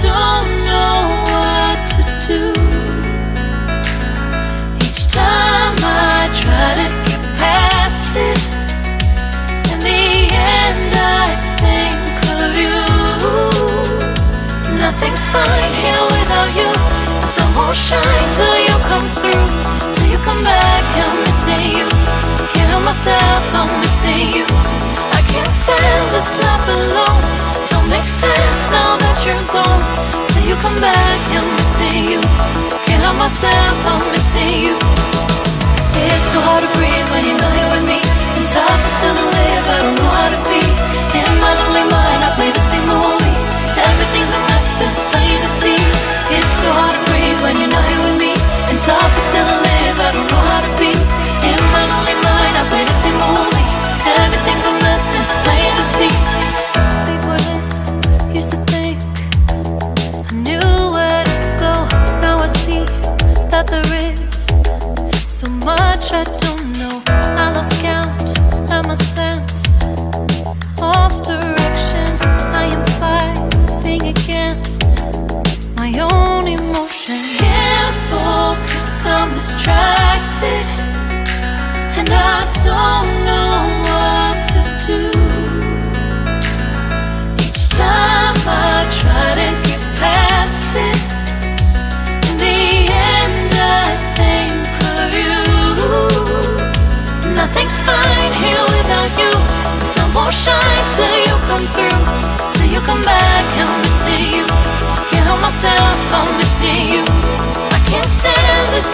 don't know what to do. Each time I try to get past it, in the end I think of you. Nothing's fine here without you. The sun won't shine till you come through. Till you come back, I'm missing you. Can't help myself, I'm missing you. I can't stand this life alone. Don't make sense now that you're gone. Till you come back, I'm missing you. Can't help myself, I'm missing you. It's so hard to breathe when you're not here with me. And tough is still to live, I don't know how to be. In my lonely mind, I play the same movie. Everything's a mess, it's plain to see. It's so hard to breathe when you're not here with me. And tough is still to live, I don't know how to be. In my lonely mind, I play the same movie. Everything's a mess, it's plain to see. Before this, used to think I knew where to go. Now I see that there is so much I don't know. I lost count at my sense of direction. I am fighting against my own emotion. Can't focus, I'm distracted, and I don't know what to do. Each time I try to get past it, in the end I think of you. Nothing's fine here without you. The sun won't shine till you come through. Till you come back, I'm missing you. Can't help myself, I'm missing you. I can't stand this